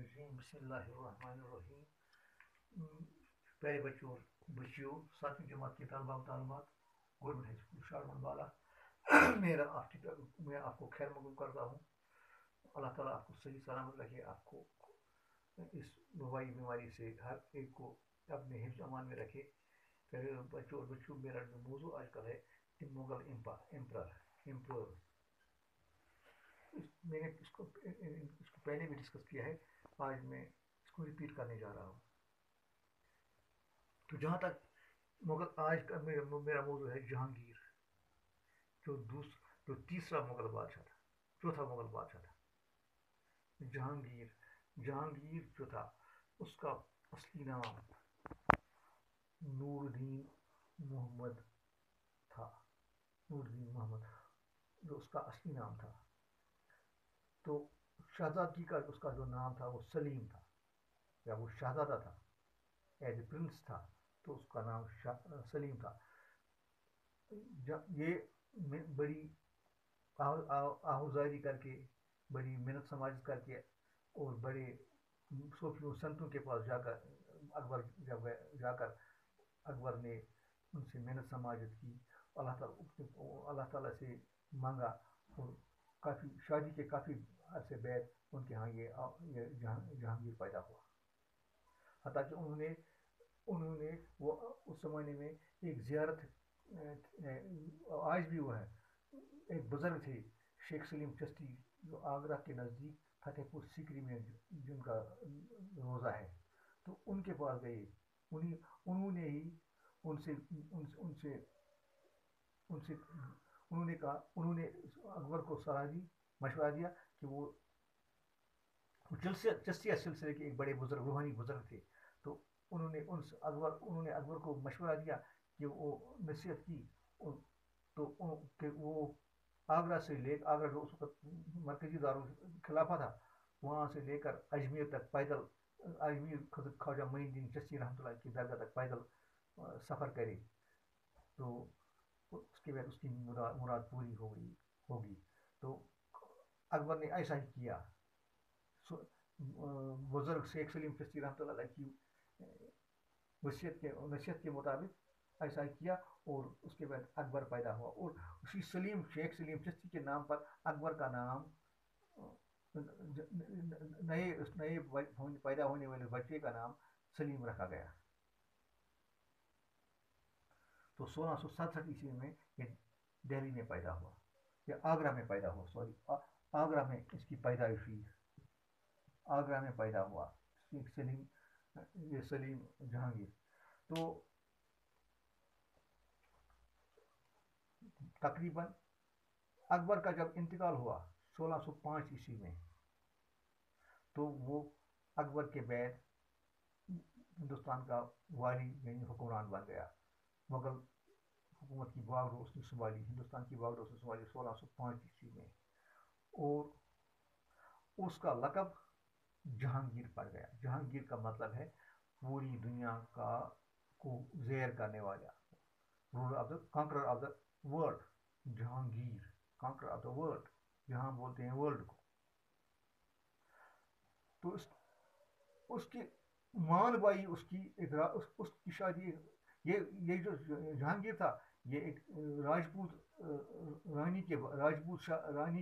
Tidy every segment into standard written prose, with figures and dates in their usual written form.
الرجیم بسم اللہ الرحمن الرحیم. پیارے بچوں اور بچیوں، 7ویں جماعت کے طلبہ و طالبات، گورنمنٹ ہائی اسکول شاڑمن بالا، میں آپ کو خیر مقدم کرتا ہوں. اللہ تعالیٰ آپ کو صحیح سلامت رکھے، آپ کو اس وبائی بیماری سے ہر ایک کو اپنے حفظ امان میں رکھے. پیارے بچوں اور بچیوں، میرا جو موضوع آج کل ہے مغل امپرر. میں نے اس کو پہلے بھی ڈسکس کیا ہے، آج میں اس کو ریپیٹ کرنے جا رہا ہوں. تو جہاں تک مغل، آج کا میرا موضوع ہے جہانگیر، جو تیسرا مغل بادشاہ تھا، چوتھا مغل بادشاہ تھا. جہانگیر جو تھا، اس کا اصلی نام نور الدین محمد تھا. نور الدین محمد جو اس کا اصلی نام تھا. تو شہزادگی کا اس کا جو نام تھا وہ سلیم تھا، یا وہ شہزادہ تھا، ایز اے پرنس تھا تو اس کا نام سلیم تھا. یہ بڑی آہوزاری کر کے، بڑی محنت سماجت کر کے، اور بڑے صوفیوں سنتوں کے پاس جا کر اکبر نے ان سے محنت سماجت کی، اللہ تعالیٰ سے مانگا، اور شادی کے کافی عرصے بعد ان کے ہاں یہ جہانگیر پیدا ہوا. حتیٰ کہ انہوں نے وہ اس زمانے میں ایک زیارت، آج بھی وہ ہے، ایک بزرگ تھے شیخ سلیم چشتی، جو آگرہ کے نزدیک فتح پور سیکری میں جن کا روزہ ہے. تو ان کے پاس گئے، انہوں نے ہی انہوں نے اکبر کو صلاح دی، مشورہ دیا کہ وہ چشتیہ سلسلے کے ایک بڑے بزرگ، روحانی بزرگ تھے. تو انہوں نے اکبر کو مشورہ دیا کہ وہ نصیحت کی، تو کہ وہ آگرہ جو اس وقت مرکزی دارالخلافہ تھا، وہاں سے لے کر اجمیر تک پیدل، اجمیر خواجہ معین الدین چشتی رحمۃ اللہ کی درگاہ تک پیدل سفر کرے. تو اس کے بعد اس کی مراد پوری ہوگی. تو اکبر نے ایسا ہی کیا. بزرگ شیخ سلیم چشتی رحمۃ اللہ علیہ کی نصیحت کے مطابق ایسا ہی کیا، اور اس کے بعد اکبر پیدا ہوا. اور اسی شیخ سلیم چشتی کے نام پر اکبر کا نام، نئے پیدا ہونے والے بچے کا نام سلیم رکھا گیا. تو 1667 میں یہ دہلی میں پیدا ہوا، یا آگرہ میں پیدا ہوا، آگرہ میں اس کی پیدائش ہوئی، آگرہ میں پیدا ہوا سلیم جہانگیر. تو تقریباً اکبر کا جب انتقال ہوا 1605 میں، تو وہ اکبر کے بعد ہندوستان کا والی یعنی حکمران بن گیا. مغل حکومت کی باغ اس نے سنبھالی، ہندوستان کی باغ اس نے سنبھالی 1605 میں، اور اس کا لقب جہانگیر پڑ گیا. جہانگیر کا مطلب ہے پوری دنیا کو زیر کرنے والا، conqueror of the world. Jahangir conqueror of the world, جہاں بولتے ہیں ورلڈ کو. تو اس کی مان بائی، اس کی شادی، یہ جو جہانگیر تھا، یہ ایک راجپوت رانی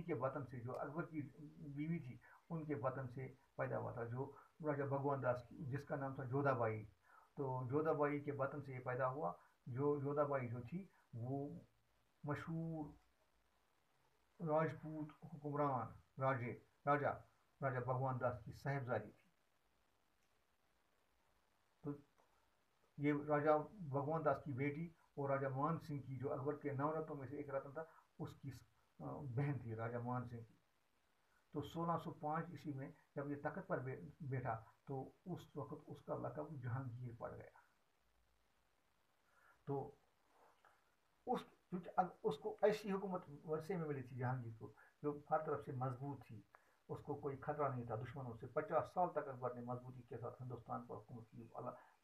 کے وطن سے، جو اکبر کی بیوی تھی ان کے وطن سے پیدا ہوا تھا، جو راجہ بھگوان داس جس کا نام تھا جودھا بائی. تو جودھا بائی کے وطن سے یہ پیدا ہوا. جودھا بائی جو تھی وہ مشہور راجپوت حکمران راجہ بھگوان داس کی صاحبزادی تھی. تو یہ راجہ بھگوان داس کی بیٹی اور راجہ مان سنگھ کی، جو اکبر کے 9 رتنوں میں سے ایک رتن تھا، اس کی بہن تھی راجہ مان سنگھ کی. تو 1605 میں جب یہ تخت پر بیٹھا تو اس وقت اس کا لقب جہانگیر پڑ گیا. تو اس کو ایسی حکومت ورثے میں ملی تھی جہانگیر کو، جو ہر طرف سے مضبوط تھی، اس کو کوئی خطرہ نہیں تھا دشمنوں سے. 50 سال تک اکبر نے مضبوطی کے ساتھ ہندوستان پر حکومت کی،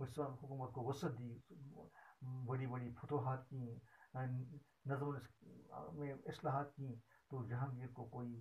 حکومت کو وسعت دی، بڑی بڑی فتوحات کی، نظم میں اصلاحات کی. تو جہانگیر کو کوئی